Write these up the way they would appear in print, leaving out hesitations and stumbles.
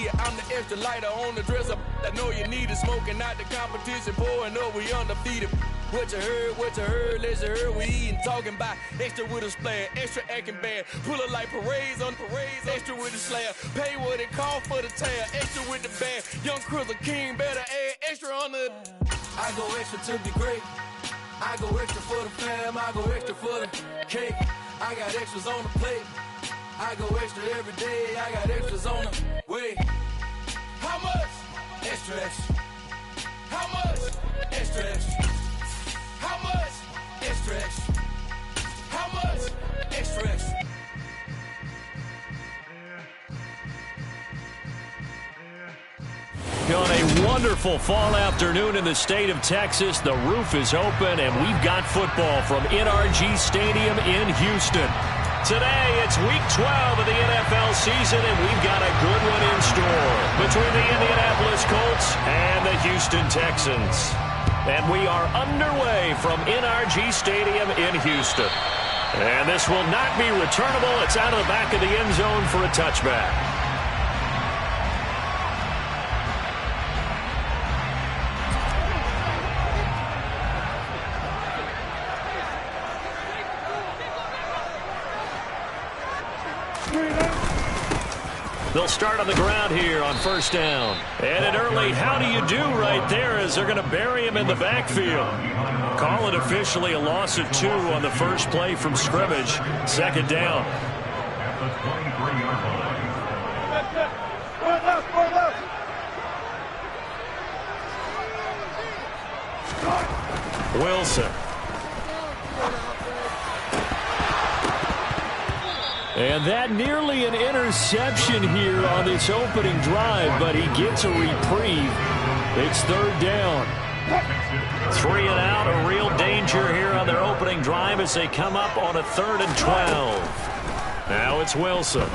ya. I'm the extra lighter on the dresser. I know you need it. Smoking out the competition, pouring up, we undefeated. What you heard, let's hear we eatin', talking about extra with a splash, extra acting bad, pull it like parades on parades, extra with the slayer, pay what it cost for the tail, extra with the band, young Chris King, better add extra on the. I go extra to be great, I go extra for the fam, I go extra for the cake, I got extras on the plate, I go extra every day, I got extras on the way. How much? Extra, extra. How much? Extra, extra. How much? Extra, extra. How much? Extra, extra. On a wonderful fall afternoon in the state of Texas, the roof is open, and we've got football from NRG Stadium in Houston. Today, it's Week 12 of the NFL season, and we've got a good one in store between the Indianapolis Colts and the Houston Texans. And we are underway from NRG Stadium in Houston. And this will not be returnable. It's out of the back of the end zone for a touchback. They'll start on the ground here on first down. And an early how do you do right there as they're going to bury him in the backfield. Call it officially a loss of 2 on the first play from scrimmage. Second down. Wilson. And that nearly an interception here on this opening drive, but he gets a reprieve. It's third down. 3 and out, a real danger here on their opening drive as they come up on a 3rd and 12. Now it's Wilson.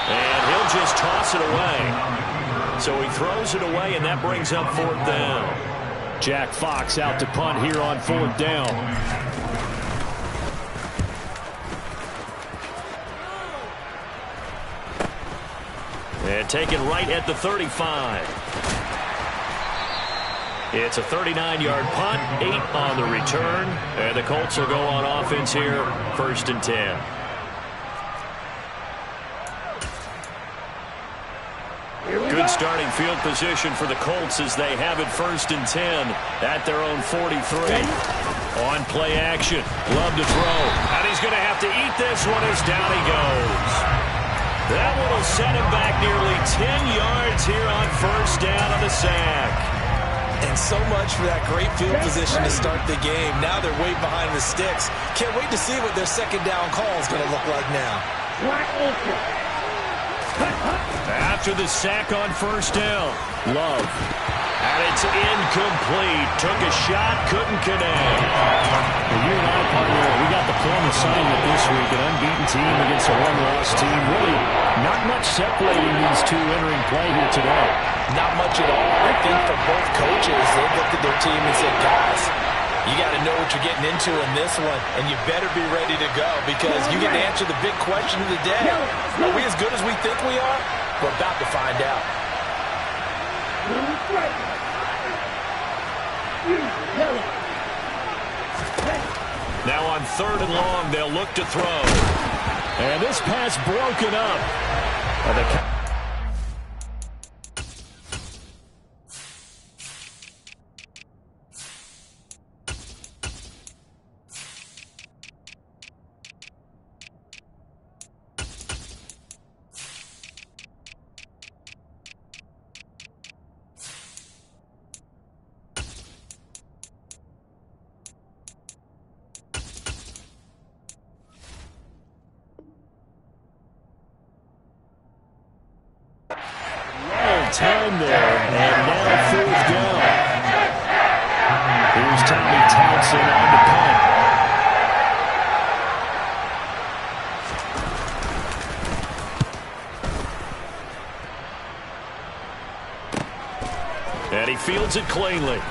And he'll just toss it away. So he throws it away, and that brings up 4th down. Jack Fox out to punt here on 4th down. And taken right at the 35. It's a 39-yard punt, 8 on the return. And the Colts will go on offense here, 1st and 10. Good starting field position for the Colts as they have it 1st and 10 at their own 43. On play action, Love to throw. And he's going to have to eat this one as down he goes. That one will set him back nearly 10 yards here on 1st down on the sack. And so much for that great field position to start the game. Now they're way behind the sticks. Can't wait to see what their second down call is going to look like now. After the sack on 1st down, Love. And it's incomplete. Took a shot, couldn't connect. Well, you and I, partner, we got the plum assignment this week. An unbeaten team against a one-loss team. Really not much separating these two entering play here today. Not much at all. I think for both coaches, they looked at their team and said, guys, you got to know what you're getting into in this one, and you better be ready to go because you get to answer the big question of the day. Are we as good as we think we are? We're about to find out. Now on 3rd and long, they'll look to throw. And this pass broken up. Time there, and now 4th down. Here's Tommy Townsend on the punt. And he fields it cleanly.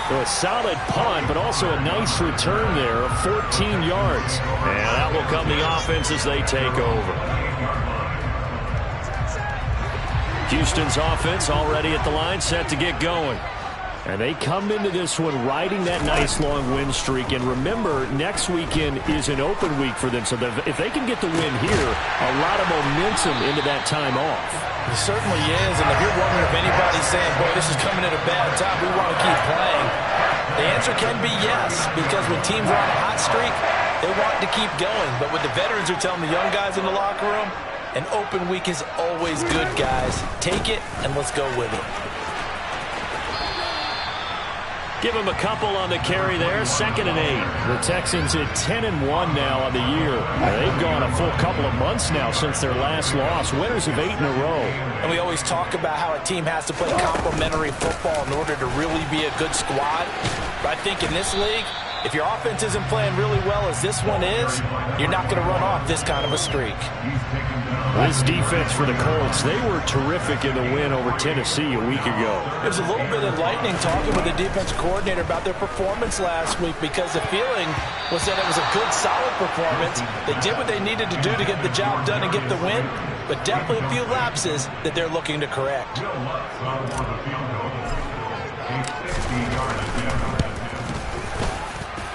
So a solid punt, but also a nice return there of 14 yards. And that will come the offense as they take over. Houston's offense already at the line, set to get going. And they come into this one riding that nice long win streak. And remember, next weekend is an open week for them. So if they can get the win here, a lot of momentum into that time off. It certainly is. And if you're wondering if anybody's saying, boy, this is coming at a bad time, we want to keep playing, the answer can be yes. Because when teams are on a hot streak, they want to keep going. But what the veterans are telling the young guys in the locker room, an open week is always good, guys. Take it and let's go with it. Give him a couple on the carry there, 2nd and 8. The Texans at 10-1 now on the year. They've gone a full couple of months now since their last loss. Winners of 8 in a row. And we always talk about how a team has to play complementary football in order to really be a good squad. But I think in this league, if your offense isn't playing really well as this one is, you're not going to run off this kind of a streak. This defense for the Colts, they were terrific in the win over Tennessee a week ago. It was a little bit enlightening talking with the defensive coordinator about their performance last week because the feeling was that it was a good, solid performance. They did what they needed to do to get the job done and get the win, but definitely a few lapses that they're looking to correct.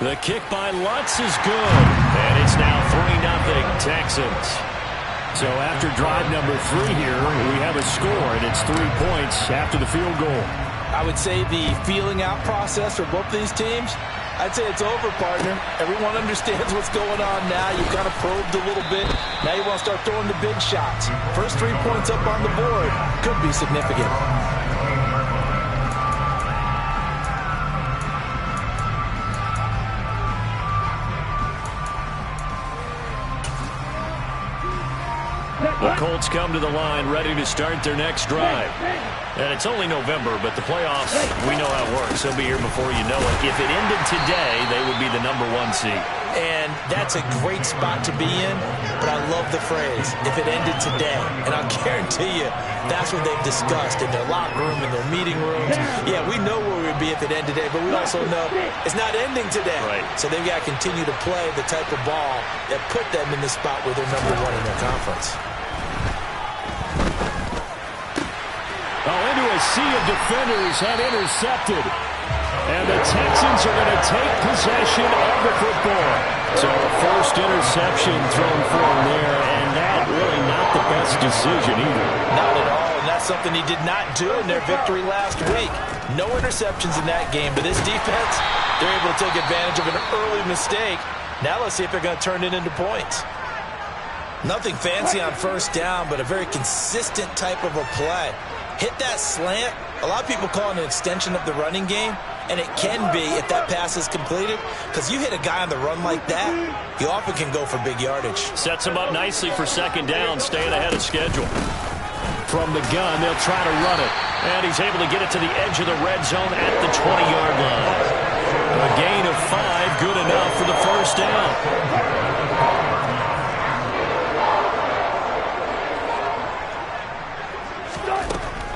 The kick by Lutz is good, and it's now 3-0 Texans. So after drive number 3 here, we have a score, and it's 3 points after the field goal. I would say the feeling out process for both these teams, I'd say it's over, partner. Everyone understands what's going on now. You've kind of probed a little bit. Now you want to start throwing the big shots. First 3 points up on the board could be significant. The Colts come to the line ready to start their next drive. And it's only November, but the playoffs, we know how it works. They'll be here before you know it. If it ended today, they would be the #1 seed. And that's a great spot to be in, but I love the phrase, if it ended today. And I'll guarantee you, that's what they've discussed in their locker room, in their meeting rooms. Yeah, we know where we'd be if it ended today, but we also know it's not ending today. Right. So they've got to continue to play the type of ball that put them in the spot where they're #1 in their conference. Into a sea of defenders and intercepted. And the Texans are going to take possession of the football. So a first interception thrown for him there, and that really not the best decision either. Not at all, and that's something he did not do in their victory last week. No interceptions in that game, but this defense, they're able to take advantage of an early mistake. Now let's see if they're going to turn it into points. Nothing fancy on first down, but a very consistent type of a play. Hit that slant. A lot of people call it an extension of the running game, and it can be if that pass is completed, because you hit a guy on the run like that, he often can go for big yardage. Sets him up nicely for 2nd down, staying ahead of schedule. From the gun, they'll try to run it. And he's able to get it to the edge of the red zone at the 20-yard line. A gain of 5, good enough for the first down.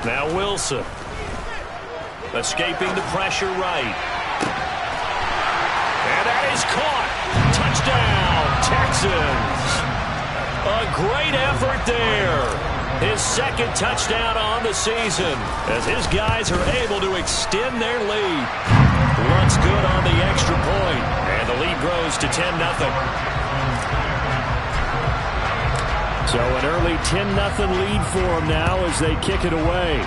Now Wilson. Escaping the pressure right. And that is caught. Touchdown, Texans. A great effort there. His 2nd touchdown on the season as his guys are able to extend their lead. Lutz good on the extra point, and the lead grows to 10-0. So an early 10-0 lead for them now as they kick it away.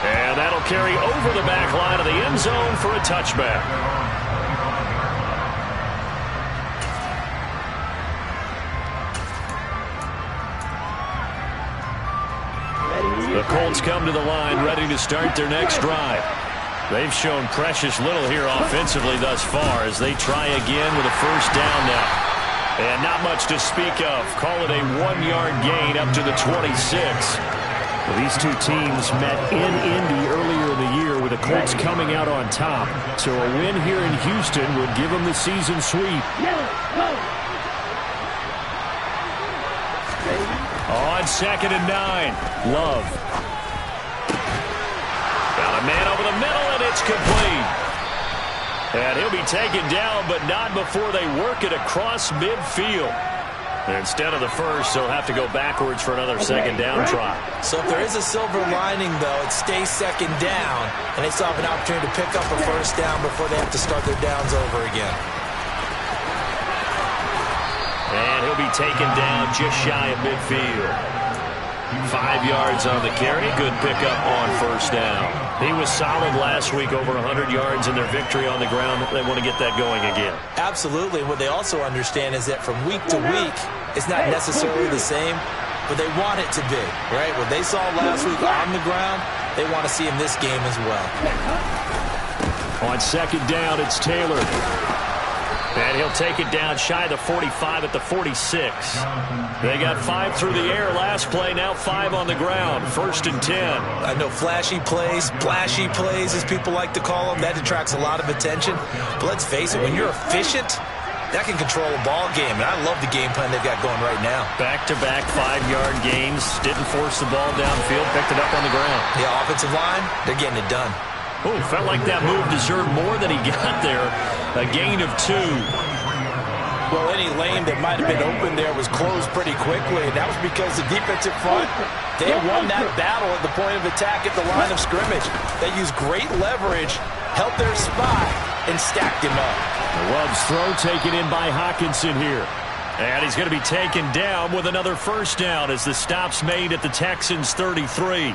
And that'll carry over the back line of the end zone for a touchback. The Colts come to the line ready to start their next drive. They've shown precious little here offensively thus far as they try again with a first down now. And not much to speak of. Call it a 1-yard gain up to the 26. Well, these two teams met in Indy earlier in the year with the Colts coming out on top. So a win here in Houston would give them the season sweep. On 2nd and 9. Love. man over the middle, and it's complete. And he'll be taken down, but not before they work it across midfield. And instead of the first, they'll have to go backwards for another second down try. So if there is a silver lining, though, it stays second down, and they still have an opportunity to pick up a first down before they have to start their downs over again. And he'll be taken down just shy of midfield. 5 yards on the carry. Good pickup on first down. He was solid last week, over 100 yards in their victory on the ground. They want to get that going again. Absolutely. What they also understand is that from week to week, it's not necessarily the same, but they want it to be, right? What they saw last week on the ground, they want to see in this game as well. On second down, it's Taylor. And he'll take it down shy of the 45 at the 46. They got 5 through the air last play, now 5 on the ground. 1st and 10. I know flashy plays, splashy plays, as people like to call them, that attracts a lot of attention. But let's face it, when you're efficient, that can control a ball game. And I love the game plan they've got going right now. Back-to-back 5-yard gains. Didn't force the ball downfield, picked it up on the ground. The offensive line, they're getting it done. Oh, felt like that move deserved more than he got there. A gain of 2. Well, any lane that might have been open there was closed pretty quickly, and that was because the defensive front, they won that battle at the point of attack at the line of scrimmage. They used great leverage, held their spot, and stacked him up. Love's throw taken in by Hawkinson here. And he's going to be taken down with another first down as the stop's made at the Texans' 33.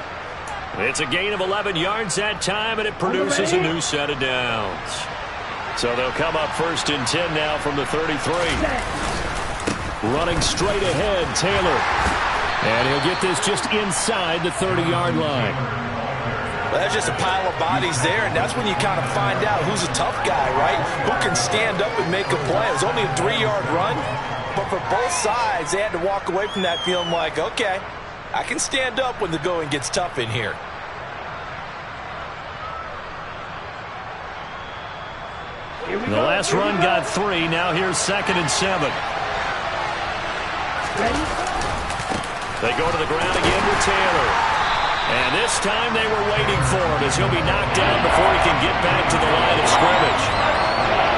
It's a gain of 11 yards that time, and it produces a new set of downs. So they'll come up 1st and 10 now from the 33. Running straight ahead, Taylor. And he'll get this just inside the 30-yard line. Well, that's just a pile of bodies there, and that's when you kind of find out who's a tough guy, right? Who can stand up and make a play. It was only a 3-yard run, but for both sides, they had to walk away from that feeling like, okay, I can stand up when the going gets tough in here. The last run got 3. Now here's 2nd and 7. They go to the ground again with Taylor. And this time they were waiting for him as he'll be knocked down before he can get back to the line of scrimmage.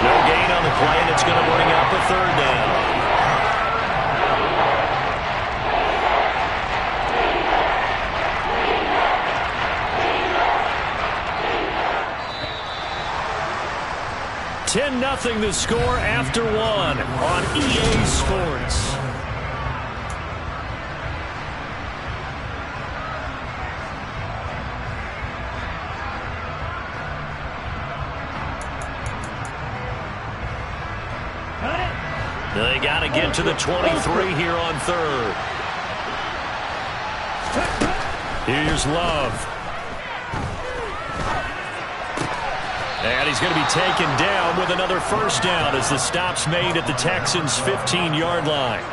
No gain on the play, and it's going to bring up a 3rd down. $10-0 the score after 1 on EA Sports. They got to get to the 23 here on 3rd. Here's Love. And he's going to be taken down with another first down as the stop's made at the Texans' 15-yard line.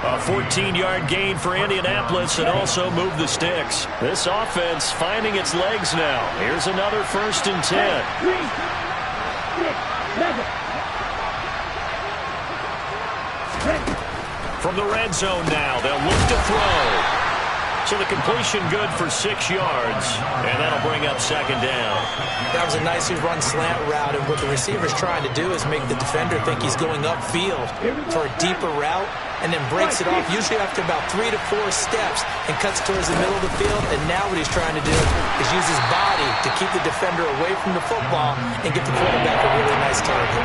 A 14-yard gain for Indianapolis and also move the sticks. This offense finding its legs now. Here's another 1st and 10. From the red zone now, they'll look to throw. So the completion good for 6 yards, and that'll bring up 2nd down. That was a nicely run slant route, and what the receiver's trying to do is make the defender think he's going upfield for a deeper route, and then breaks it off, usually after about 3 to 4 steps, and cuts towards the middle of the field. And now what he's trying to do is use his body to keep the defender away from the football and get the quarterback a really nice target.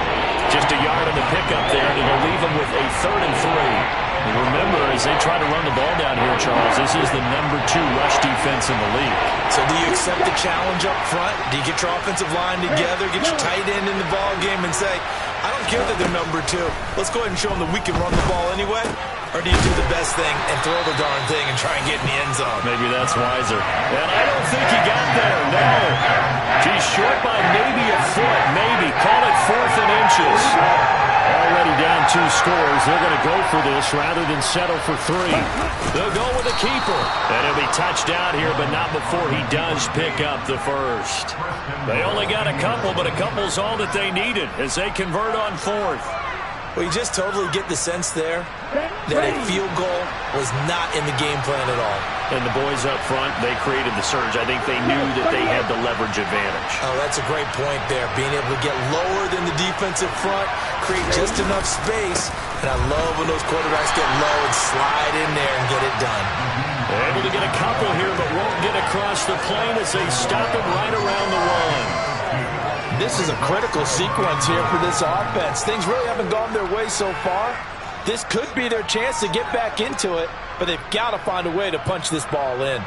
Just a yard on the pickup there, and it'll leave him with a 3rd and 3. And remember, as they try to run the ball down here, Charles, this is the #2 rush defense in the league. So do you accept the challenge up front? Do you get your offensive line together, get your tight end in the ball game and say, I don't care that they're #2. Let's go ahead and show them that we can run the ball anyway? Or do you do the best thing and throw the darn thing and try and get in the end zone? Maybe that's wiser. And I don't think he got there. No. He's short by maybe a foot. Maybe. Call it 4th and inches. Already down 2 scores. They're going to go for this rather than settle for 3. They'll go with a keeper. And he'll be touched out here, but not before he does pick up the first. They only got a couple, but a couple's all that they needed as they convert on 4th. Well, you just totally get the sense there that a field goal was not in the game plan at all. And the boys up front, they created the surge. I think they knew that they had the leverage advantage. Oh, that's a great point there. Being able to get lower than the defensive front, create just enough space. And I love when those quarterbacks get low and slide in there and get it done. Able to get a couple here, but won't get across the plane as they stop it right around the one. This is a critical sequence here for this offense. Things really haven't gone their way so far. This could be their chance to get back into it, but they've got to find a way to punch this ball in.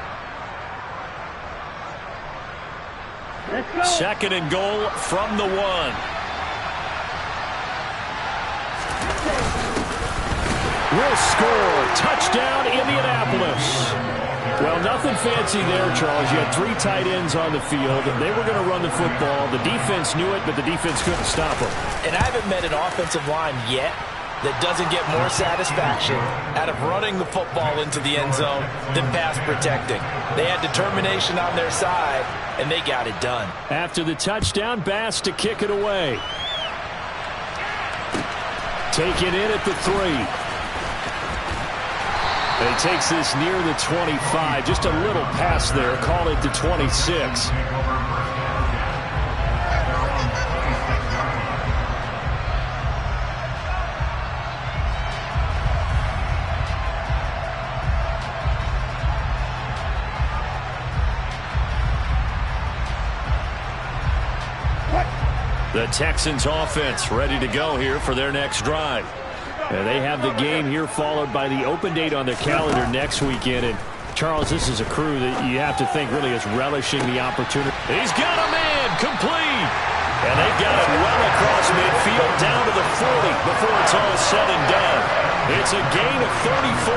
Second and goal from the one. Will score. Touchdown, Indianapolis. Well, nothing fancy there, Charles. You had 3 tight ends on the field. They were going to run the football. The defense knew it, but the defense couldn't stop them. And I haven't met an offensive line yet that doesn't get more satisfaction out of running the football into the end zone than pass protecting. They had determination on their side, and they got it done. After the touchdown, Bass to kick it away. Taken in at the 3. And he takes this near the 25. Just a little pass there. Call it the 26. The Texans offense ready to go here for their next drive. And they have the game here followed by the open date on their calendar next weekend. And Charles, this is a crew that you have to think really is relishing the opportunity. He's got a man complete. And they've got it well across midfield down to the 40 before it's all said and done. It's a gain of 34.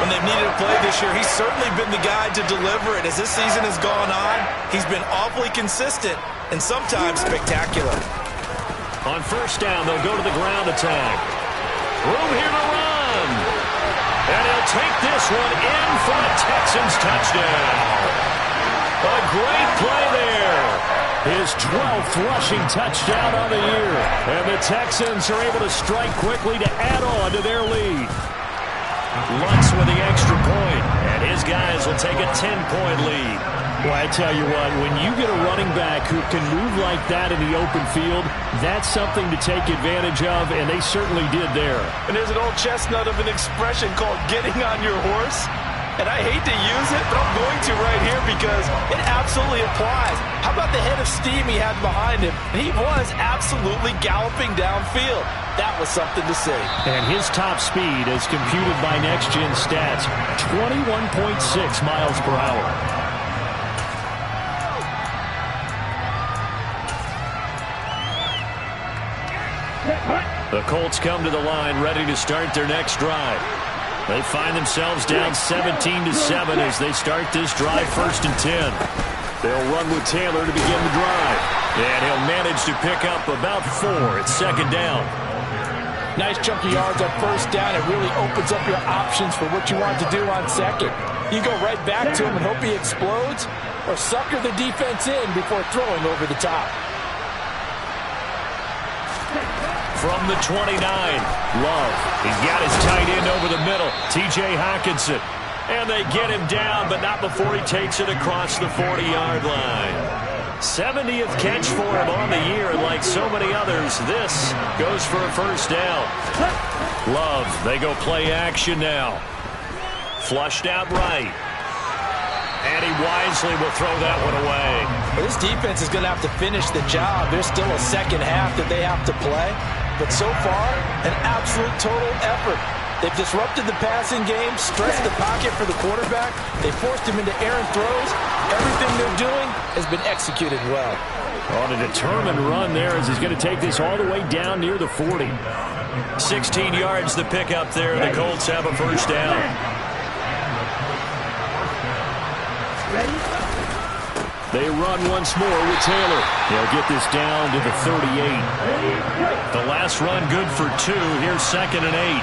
When they've needed a play this year, he's certainly been the guy to deliver it. As this season has gone on, he's been awfully consistent and sometimes spectacular. On first down, they'll go to the ground attack. Room here to run. And he'll take this one in for a Texans touchdown. A great play there. His 12th rushing touchdown on the year. And the Texans are able to strike quickly to add on to their lead. Lutz with the extra point, and his guys will take a 10-point lead. Well, I tell you what, when you get a running back who can move like that in the open field, that's something to take advantage of, and they certainly did there. And there's an old chestnut of an expression called getting on your horse. And I hate to use it, but I'm going to right here because it absolutely applies. How about the head of steam he had behind him? He was absolutely galloping downfield. That was something to see. And his top speed, as computed by Next Gen Stats, 21.6 miles per hour. The Colts come to the line ready to start their next drive. They find themselves down 17-7 as they start this drive 1st and 10. They'll run with Taylor to begin the drive. And he'll manage to pick up about 4 at 2nd down. Nice chunky yards on 1st down. It really opens up your options for what you want to do on 2nd. You go right back to him and hope he explodes, or sucker the defense in before throwing over the top. From the 29, Love. He's got his tight end over the middle, T.J. Hockenson. And they get him down, but not before he takes it across the 40-yard line. 70th catch for him on the year, and like so many others, this goes for a 1st down. Love, they go play action now. Flushed out right. And he wisely will throw that one away. Well, this defense is going to have to finish the job. There's still a 2nd half that they have to play. But so far, an absolute total effort. They've disrupted the passing game, stretched the pocket for the quarterback. They forced him into errant throws. Everything they're doing has been executed well. On a determined run there as he's going to take this all the way down near the 40. 16 yards the pickup there. The Colts have a 1st down. They run once more with Taylor. They'll get this down to the 38. The last run good for 2. Here's 2nd and 8.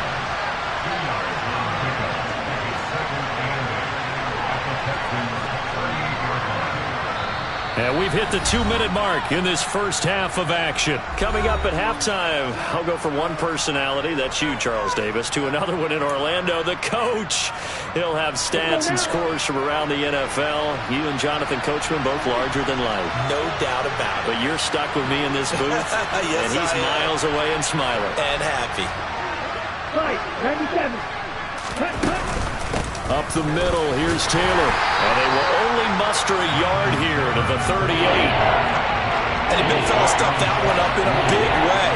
And we've hit the 2-minute mark in this first half of action. Coming up at halftime, I'll go from one personality, that's you, Charles Davis, to another one in Orlando, the coach. He'll have stats and scores from around the NFL. You and Jonathan Coachman both larger than life. No doubt about it. But you're stuck with me in this booth, yes, and he's miles away and smiling. And happy. 97. Up the middle, here's Taylor. And they will only muster a yard here to the 38. And the big fella stuffed that one up in a big way.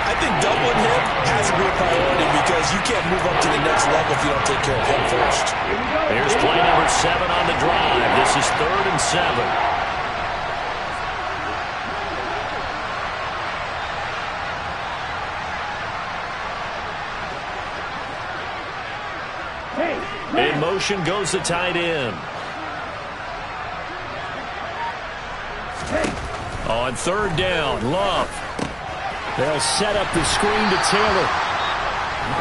I think doubling him has to be a priority because you can't move up to the next level if you don't take care of him first. Here's play number 7 on the drive. This is 3rd and 7. In motion goes the tight end. On 3rd down, Love. They'll set up the screen to Taylor.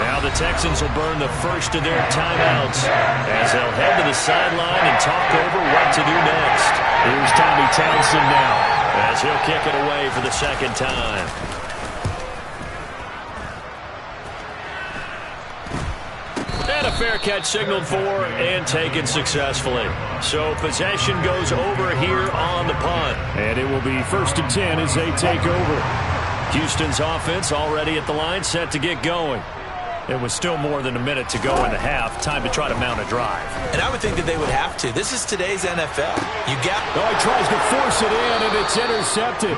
Now the Texans will burn the first of their timeouts as they'll head to the sideline and talk over what to do next. Here's Tommy Townsend now as he'll kick it away for the second time. And a fair catch signaled for and taken successfully. So possession goes over here on the punt. And it will be 1st and 10 as they take over. Houston's offense already at the line, set to get going. It was still more than a minute to go in the half. Time to try to mount a drive. And I would think that they would have to. This is today's NFL. You got... Oh, he tries to force it in, and it's intercepted.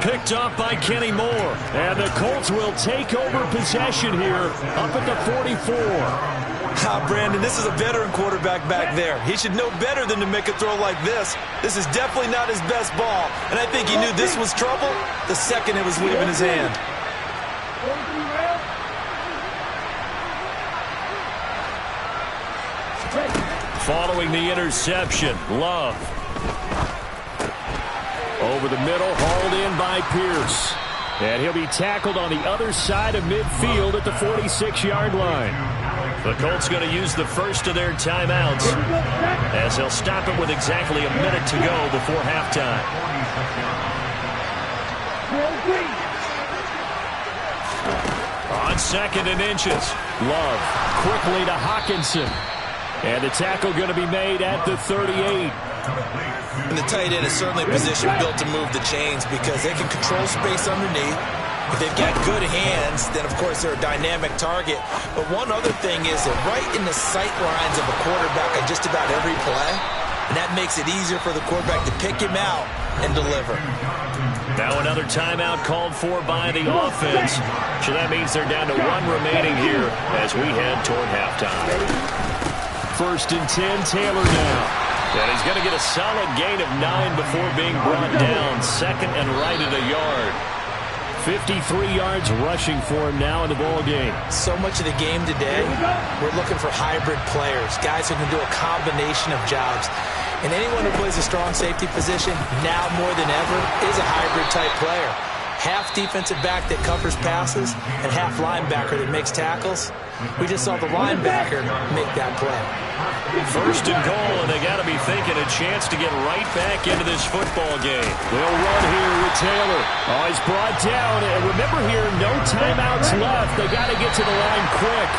Picked up by Kenny Moore. And the Colts will take over possession here up at the 44. Brandon, this is a veteran quarterback back there. He should know better than to make a throw like this. This is definitely not his best ball. And I think he knew this was trouble the second it was leaving his hand. Following the interception, Love. Over the middle, hauled in by Pierce. And he'll be tackled on the other side of midfield at the 46-yard line. The Colts going to use the first of their timeouts as they'll stop it with exactly a minute to go before halftime. On 2nd and inches, Love quickly to Hawkinson. And the tackle going to be made at the 38. And the tight end is certainly a position built to move the chains because they can control space underneath. If they've got good hands, then, of course, they're a dynamic target. But one other thing is that right in the sight lines of a quarterback on just about every play, and that makes it easier for the quarterback to pick him out and deliver. Now another timeout called for by the offense. So that means they're down to 1 remaining here as we head toward halftime. 1st and 10, Taylor now. And he's going to get a solid gain of 9 before being brought down. 2nd and right at a yard. 53 yards rushing for him now in the ball game. So much of the game today, we're looking for hybrid players, guys who can do a combination of jobs. And anyone who plays a strong safety position, now more than ever, is a hybrid-type player. Half defensive back that covers passes and half linebacker that makes tackles. We just saw the linebacker make that play. 1st and goal, and they got to be thinking a chance to get right back into this football game. They'll run here with Taylor. Oh, he's brought down. And remember here, no timeouts left. They got to get to the line quick.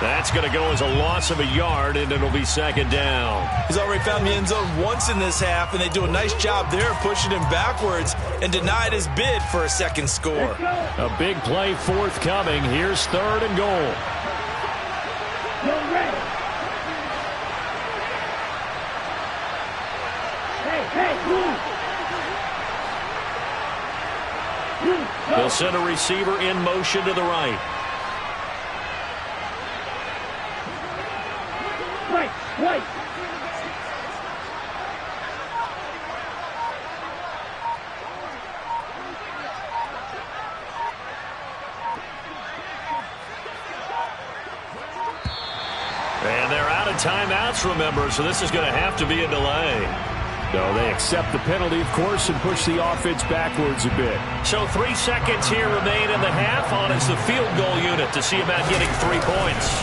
That's going to go as a loss of a yard, and it'll be 2nd down. He's already found the end zone once in this half, and they do a nice job there pushing him backwards and denied his bid for a second score. A big play forthcoming. Here's 3rd and goal. They'll send a receiver in motion to the right. Right. And they're out of timeouts, remember, so this is going to have to be a delay. No, they accept the penalty, of course, and push the offense backwards a bit. So 3 seconds here remain in the half on as the field goal unit to see about getting 3 points.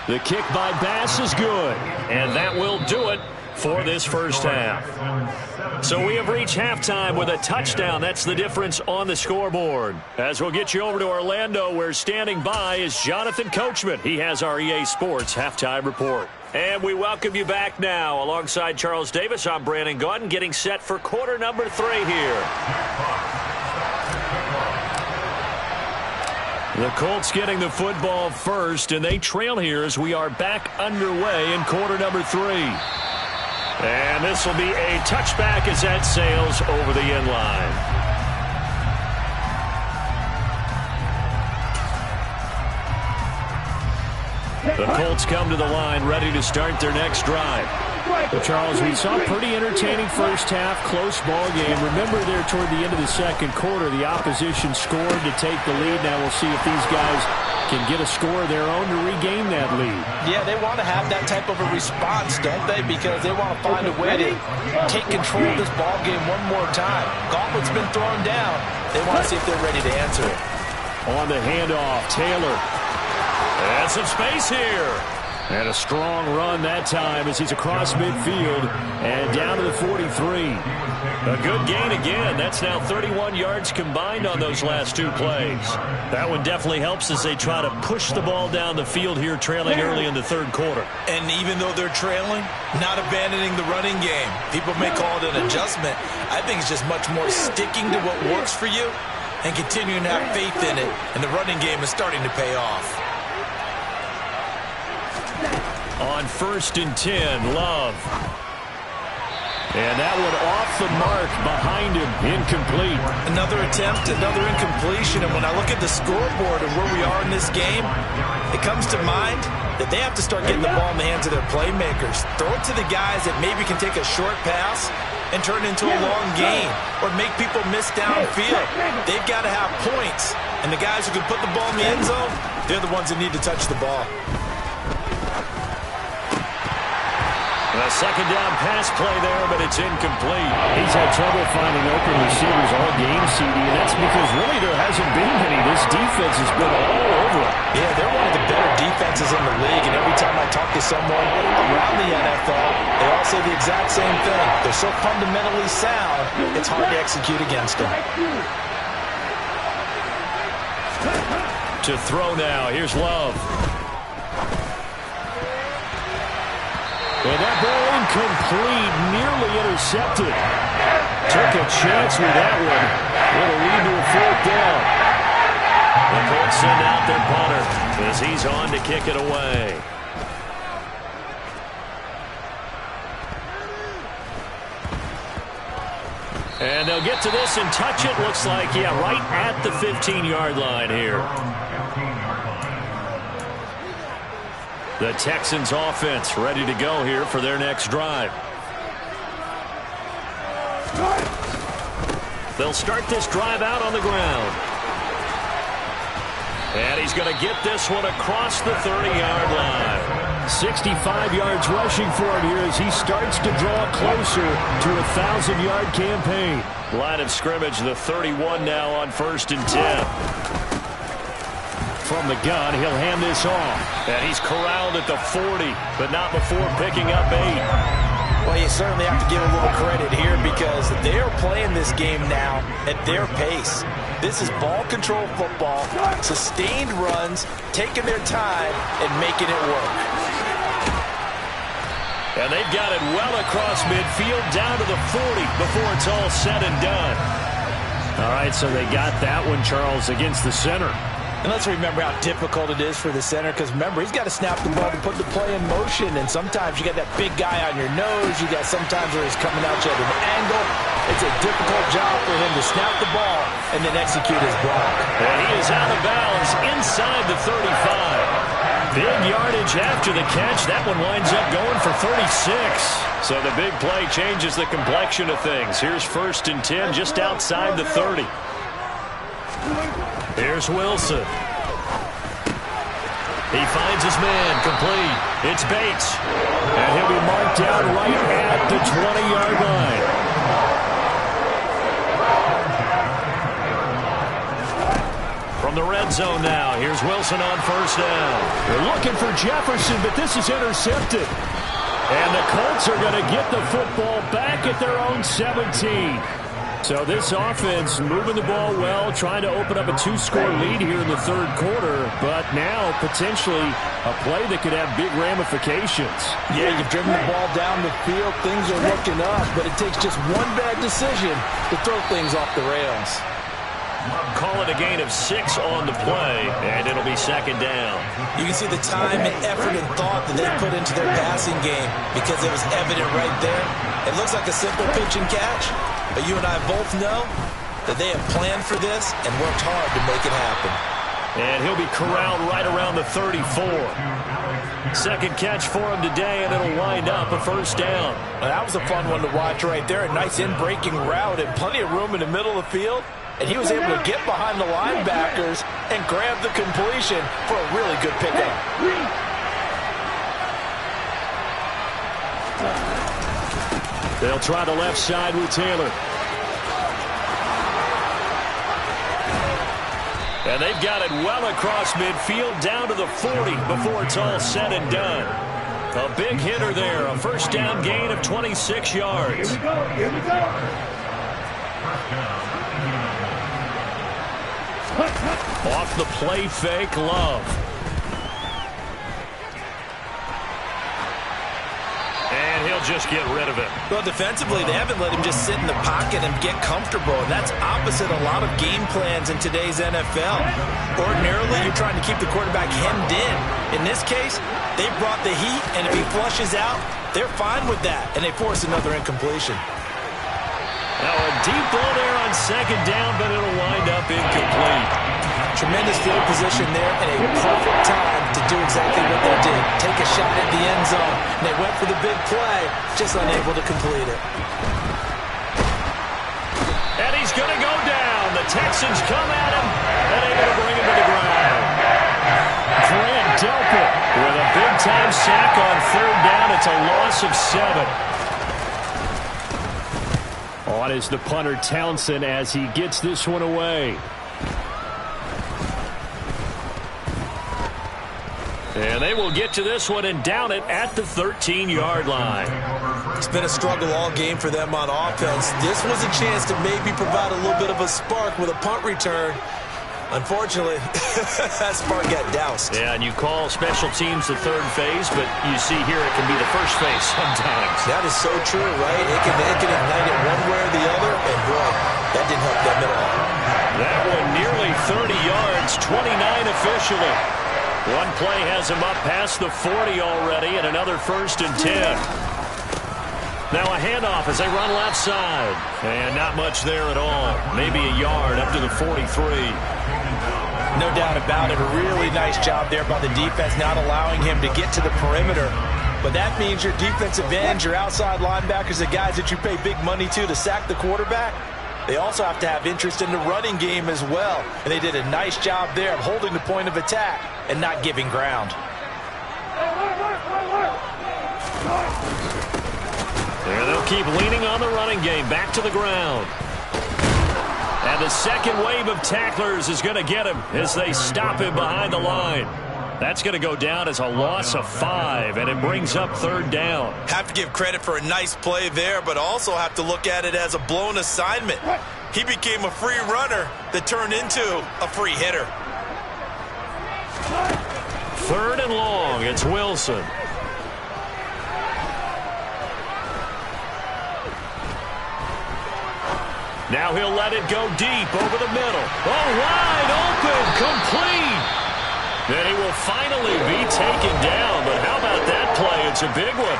The kick by Bass is good, and that will do it for this first half. So we have reached halftime with a touchdown. That's the difference on the scoreboard. As we'll get you over to Orlando, where standing by is Jonathan Coachman. He has our EA Sports halftime report. And we welcome you back now. Alongside Charles Davis, I'm Brandon Gaudin, getting set for quarter number 3 here. The Colts getting the football first, and they trail here as we are back underway in quarter number 3. And this will be a touchback as that sails over the end line. The Colts come to the line ready to start their next drive. Well, Charles, we saw a pretty entertaining first half, close ball game. Remember there toward the end of the second quarter, the opposition scored to take the lead. Now we'll see if these guys can get a score of their own to regain that lead. Yeah, they want to have that type of a response, don't they? Because they want to find a way to take control of this ball game one more time. Gauntlet's been thrown down. They want to see if they're ready to answer it. On the handoff, Taylor. And some space here. And a strong run that time as he's across midfield and down to the 43. A good gain again. That's now 31 yards combined on those last 2 plays. That one definitely helps as they try to push the ball down the field here, trailing early in the third quarter. And even though they're trailing, not abandoning the running game. People may call it an adjustment. I think it's just much more sticking to what works for you and continuing to have faith in it. And the running game is starting to pay off. On 1st and 10, Love. And that one off the mark behind him, incomplete. Another attempt, another incompletion. And when I look at the scoreboard and where we are in this game, it comes to mind that they have to start getting the ball in the hands of their playmakers. Throw it to the guys that maybe can take a short pass and turn it into a long gain or make people miss downfield. They've got to have points. And the guys who can put the ball in the end zone, they're the ones that need to touch the ball. A second down pass play there, but it's incomplete. He's had trouble finding open receivers all game, CD, and that's because really there hasn't been many. This defense has been all over it. Yeah, they're one of the better defenses in the league, and every time I talk to someone around the NFL, they all say the exact same thing. They're so fundamentally sound, it's hard to execute against them. To throw now, here's Love. And that ball incomplete, nearly intercepted. Took a chance with that one. It'll lead to a 4th down. The Colts send out their punter as he's on to kick it away. And they'll get to this and touch it. Looks like, yeah, right at the 15-yard line here. The Texans offense ready to go here for their next drive. They'll start this drive out on the ground. And he's going to get this one across the 30-yard line. 65 yards rushing for him here as he starts to draw closer to a 1,000-yard campaign. Line of scrimmage, the 31 now on 1st and 10. From the gun, he'll hand this off. And he's corralled at the 40, but not before picking up 8. Well, you certainly have to give a little credit here because they are playing this game now at their pace. This is ball control football, sustained runs, taking their time and making it work. And they've got it well across midfield down to the 40 before it's all said and done. All right, so they got that one, Charles, against the center. And let's remember how difficult it is for the center because, remember, he's got to snap the ball to put the play in motion. And sometimes you got that big guy on your nose. You got sometimes where he's coming out you at an angle. It's a difficult job for him to snap the ball and then execute his block. And he is out of bounds inside the 35. Big yardage after the catch. That one winds up going for 36. So the big play changes the complexion of things. Here's 1st and 10 just outside the 30. Here's Wilson. He finds his man, complete. It's Bates. And he'll be marked down right at the 20-yard line. From the red zone now, here's Wilson on 1st down. They're looking for Jefferson, but this is intercepted. And the Colts are going to get the football back at their own 17. So this offense moving the ball well, trying to open up a 2-score lead here in the third quarter, but now potentially a play that could have big ramifications. Yeah, you've driven the ball down the field, things are looking up, but it takes just one bad decision to throw things off the rails. Call it a gain of 6 on the play, and it'll be second down. You can see the time and effort and thought that they put into their passing game because it was evident right there. It looks like a simple pitch and catch, but you and I both know that they have planned for this and worked hard to make it happen. And he'll be corralled right around the 34. Second catch for him today, and it'll wind up a first down. Well, that was a fun one to watch right there. A nice in-breaking route and plenty of room in the middle of the field. And he was able to get behind the linebackers and grab the completion for a really good pickup. They'll try the left side with Taylor. And they've got it well across midfield down to the 40 before it's all said and done. A big hitter there, a first down gain of 26 yards. Here we go, here we go. Off the play fake, Love. And he'll just get rid of it. Well, defensively, they haven't let him just sit in the pocket and get comfortable. And that's opposite a lot of game plans in today's NFL. Ordinarily, you're trying to keep the quarterback hemmed in. In this case, they brought the heat, and if he flushes out, they're fine with that. And they force another incompletion. Now a deep ball there on second down, but it'll wind up incomplete. Tremendous field position there and a perfect time to do exactly what they did. Take a shot at the end zone. And they went for the big play, just unable to complete it. And he's going to go down. The Texans come at him and able to bring him to the ground. Grant Delpit With a big-time sack on third down, it's a loss of 7. On is the punter Townsend as he gets this one away. And they will get to this one and down it at the 13-yard line. It's been a struggle all game for them on offense. This was a chance to maybe provide a little bit of a spark with a punt return. Unfortunately, that spark got doused. Yeah, and you call special teams the third phase, but you see here it can be the first phase sometimes. That is so true, right? It can ignite it one way or the other, and boy, that didn't help them at all. That one nearly 30 yards, 29 officially. One play has him up past the 40 already, and another 1st and 10. Now a handoff as they run left side. And not much there at all. Maybe a yard up to the 43. No doubt about it. A really nice job there by the defense, not allowing him to get to the perimeter. But that means your defensive ends, your outside linebackers, the guys that you pay big money to sack the quarterback, they also have to have interest in the running game as well. And they did a nice job there of holding the point of attack and not giving ground. And they'll keep leaning on the running game. Back to the ground. And the second wave of tacklers is going to get him as they stop him behind the line. That's going to go down as a loss of 5, and it brings up third down. Have to give credit for a nice play there, but also have to look at it as a blown assignment. He became a free runner that turned into a free hitter. Third and long, it's Wilson. Now he'll let it go deep over the middle. Oh, wide open, complete. Then he will finally be taken down. But how about that play? It's a big one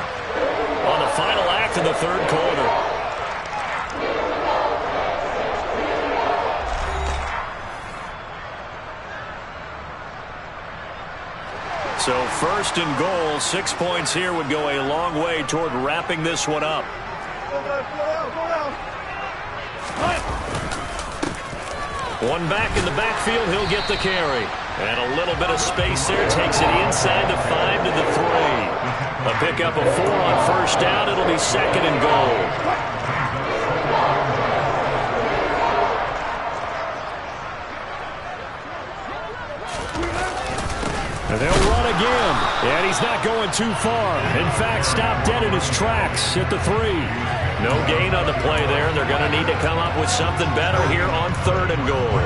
on the final act of the third quarter. So 1st and goal, 6 points here would go a long way toward wrapping this one up. One back in the backfield, he'll get the carry. And a little bit of space there, takes it inside the 5 to the 3. A pickup of 4 on first down, it'll be 2nd and goal. And they'll run again. And he's not going too far. In fact, stopped dead in his tracks at the 3. No gain on the play there. They're going to need to come up with something better here on 3rd and goal.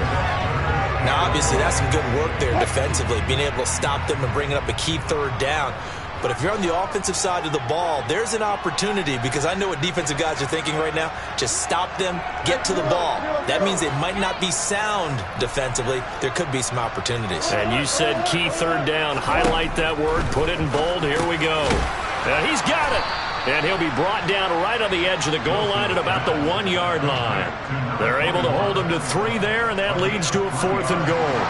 Now, obviously, that's some good work there defensively, being able to stop them and bringing up a key 3rd down. But if you're on the offensive side of the ball, there's an opportunity, because I know what defensive guys are thinking right now. Just stop them, get to the ball. That means they might not be sound defensively. There could be some opportunities. And you said key 3rd down. Highlight that word, put it in bold. Here we go. He's got it. And he'll be brought down right on the edge of the goal line at about the 1-yard line. They're able to hold him to 3 there, and that leads to a 4th and goal.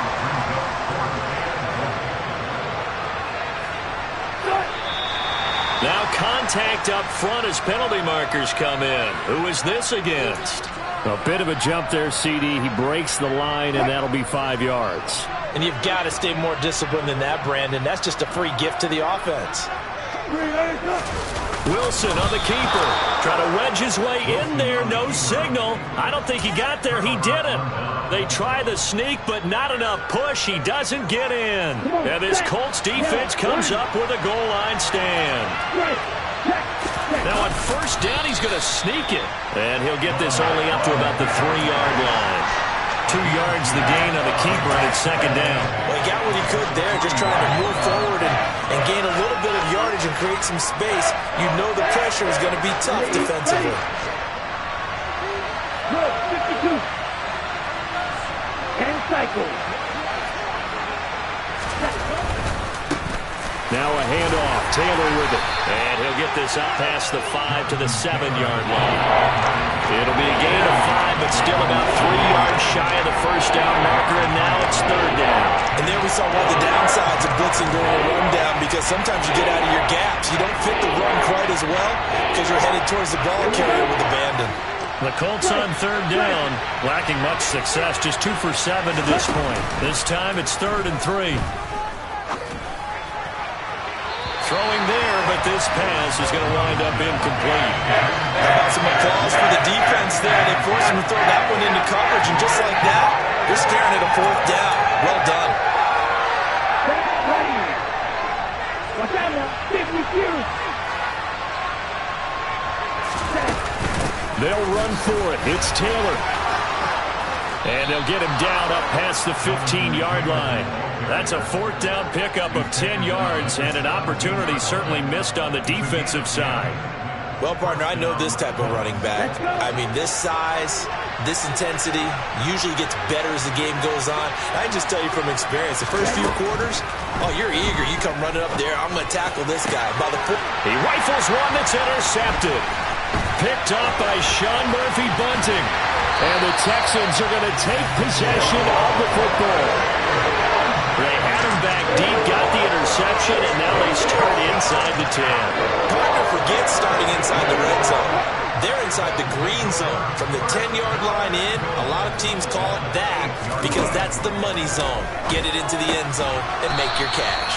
Now contact up front as penalty markers come in. Who is this against? A bit of a jump there, CD. He breaks the line, and that'll be 5 yards. And you've got to stay more disciplined than that, Brandon. That's just a free gift to the offense. Wilson on the keeper. Try to wedge his way in there. No signal. I don't think he got there. He didn't. They try the sneak, but not enough push. He doesn't get in. And this Colts defense comes up with a goal line stand. Now on 1st down, he's going to sneak it. And he'll get this only up to about the 3-yard line. 2 yards the gain on the keeper, and it's 2nd down. Well, he got what he could there, just trying to move forward and gain a little bit of yardage and create some space. You know the pressure is going to be tough defensively. Good, 52. 10 cycles. Now a handoff. Taylor with it. And he'll get this up past the 5 to the 7-yard line. It'll be a gain of 5, but still about 3 yards shy of the 1st down marker, and now it's 3rd down. And there we saw one of the downsides of blitzing during a run down, because sometimes you get out of your gaps. You don't fit the run quite as well because you're headed towards the ball carrier with abandon. The Colts on 3rd down, lacking much success, just 2 for 7 to this point. This time it's 3rd and 3. Throwing there, but this pass is going to wind up incomplete. Some applause for the defense there. They forced him to throw that one into coverage, and just like that, they're staring at a 4th down. Well done. They'll run for it. It's Taylor. And they'll get him down up past the 15-yard line. That's a 4th down pickup of 10 yards, and an opportunity certainly missed on the defensive side. Well, partner, I know this type of running back. I mean, this size, this intensity usually gets better as the game goes on. I can just tell you from experience, the first few quarters, oh, you're eager. You come running up there, I'm going to tackle this guy. By the he rifles one that's intercepted. Picked up by Shawn Murphy-Bunting. And the Texans are going to take possession of the football. They had him back deep, got the interception, and now they start inside the 10. Partner forgets starting inside the red zone. They're inside the green zone. From the 10-yard line in, a lot of teams call it that because that's the money zone. Get it into the end zone and make your cash.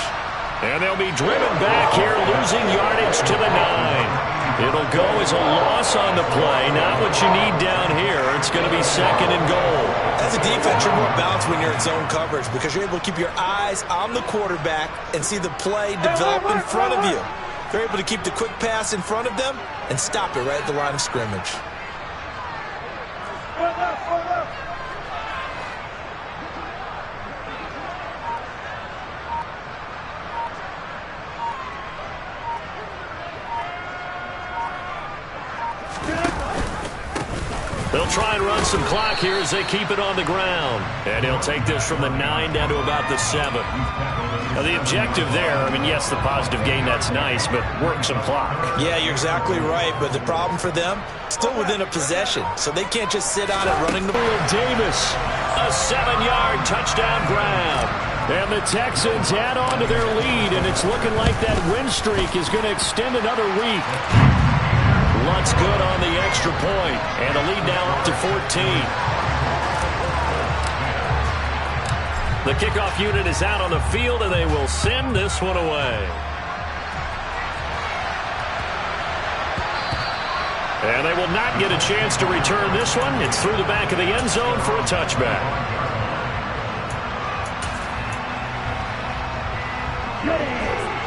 And they'll be driven back here, losing yardage to the 9. It'll go as a loss on the play. Not what you need down here. It's going to be 2nd and goal. As a defense, you're more balanced when you're in zone coverage because you're able to keep your eyes on the quarterback and see the play develop in front of you. They're able to keep the quick pass in front of them and stop it right at the line of scrimmage. They'll try and run some clock here as they keep it on the ground. And he'll take this from the 9 down to about the 7. Now, the objective there, I mean, yes, the positive gain, that's nice, but work some clock. Yeah, you're exactly right, but the problem for them, still within a possession, so they can't just sit on it running the ball. Davis, a 7-yard touchdown grab. And the Texans add on to their lead, and it's looking like that win streak is going to extend another week. Lutz good on the extra point, and a lead now up to 14. The kickoff unit is out on the field, and they will send this one away. And they will not get a chance to return this one. It's through the back of the end zone for a touchback.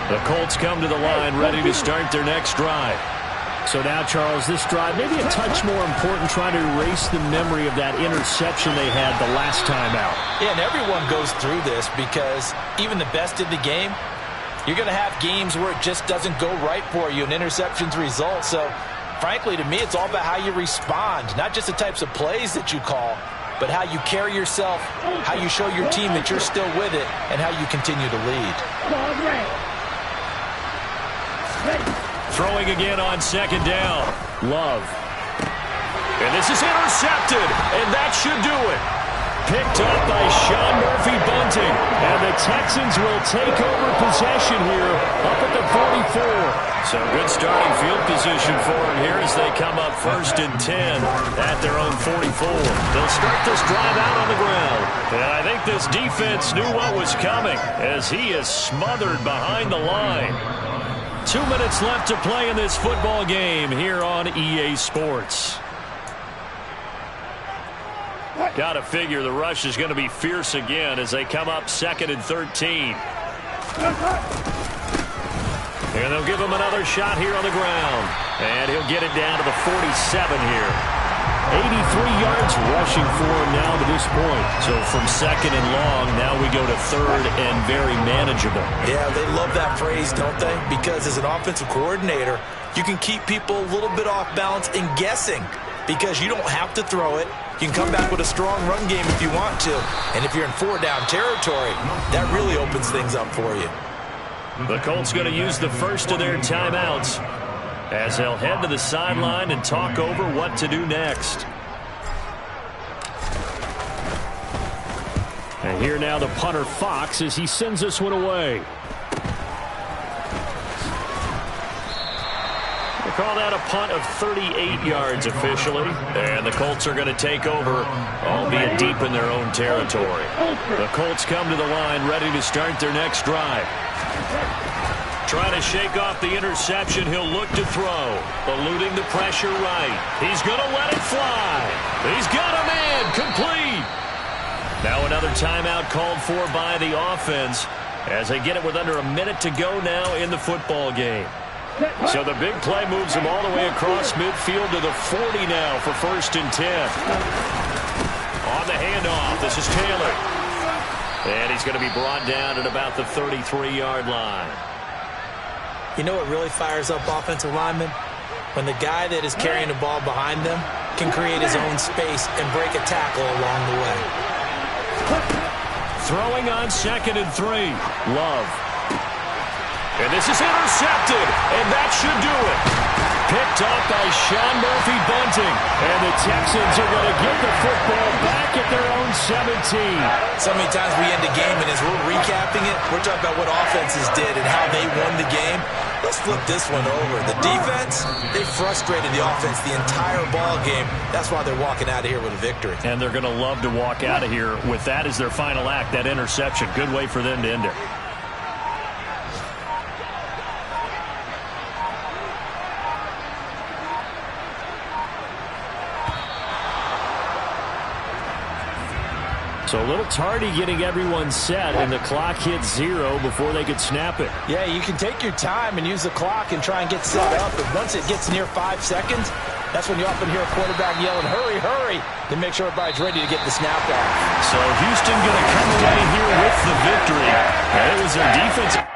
The Colts come to the line ready to start their next drive. So now, Charles, this drive maybe a touch more important, trying to erase the memory of that interception they had the last time out. Yeah, and everyone goes through this because even the best in the game, you're going to have games where it just doesn't go right for you, and interceptions result. So, frankly, to me, it's all about how you respond, not just the types of plays that you call, but how you carry yourself, how you show your team that you're still with it, and how you continue to lead. Throwing again on second down. Love. And this is intercepted, and that should do it. Picked up by Shawn Bunting. And the Texans will take over possession here up at the 44. So good starting field position for them here as they come up 1st and 10 at their own 44. They'll start this drive out on the ground. And I think this defense knew what was coming as he is smothered behind the line. 2 minutes left to play in this football game here on EA Sports. Got to figure the rush is going to be fierce again as they come up 2nd and 13. And they'll give him another shot here on the ground. And he'll get it down to the 47 here. 83 yards rushing for him now to this point. So from 2nd and long, now we go to 3rd and very manageable. Yeah, they love that phrase, don't they? Because as an offensive coordinator, you can keep people a little bit off balance and guessing because you don't have to throw it. You can come back with a strong run game if you want to. And if you're in 4-down territory, that really opens things up for you. The Colts going to use the first of their timeouts as they'll head to the sideline and talk over what to do next. And here now the punter Fox as he sends this one away. They call that a punt of 38 yards officially. And the Colts are going to take over, albeit deep in their own territory. The Colts come to the line ready to start their next drive. Trying to shake off the interception, he'll look to throw. Eluding the pressure right. He's going to let it fly. He's got a man. Complete. Now another timeout called for by the offense as they get it with under a minute to go now in the football game. So the big play moves him all the way across midfield to the 40 now for 1st and 10. On the handoff, this is Taylor. And he's going to be brought down at about the 33-yard line. You know what really fires up offensive linemen? When the guy that is carrying the ball behind them can create his own space and break a tackle along the way. Throwing on 2nd and 3. Love. And this is intercepted, and that should do it. Picked up by Shawn Bunting. And the Texans are going to get the football back at their own 17. So many times we end a game, and as we're recapping it, we're talking about what offenses did and how they won the game. Let's flip this one over. The defense, they frustrated the offense the entire ball game. That's why they're walking out of here with a victory. And they're going to love to walk out of here with that as their final act, that interception. Good way for them to end it. So a little tardy getting everyone set, and the clock hits 0 before they could snap it. Yeah, you can take your time and use the clock and try and get set up, but once it gets near 5 seconds, that's when you often hear a quarterback yelling, hurry, hurry, to make sure everybody's ready to get the snap off. So Houston going to come away here with the victory. And it was their defense.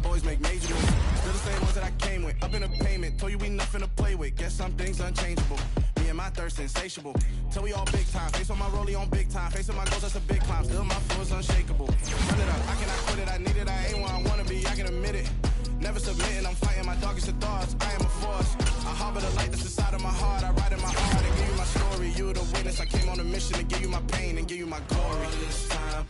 Boys make major moves. Still the same ones that I came with. Up in a payment. Told you we nothing to play with. Guess some things unchangeable. Me and my thirst insatiable. Till we all big time. Face on my rollie on big time. Facing my goals, that's a big climb. Still my flow is unshakable. Run it up. I cannot quit it. I need it. I ain't where I wanna be. I can admit it. Never submitting. I'm fighting my darkest of thoughts. I am a force. I harbor the light that's inside of my heart. I ride in my heart and give you my story. You the witness. I came on a mission to give you my pain and give you my glory. All this time.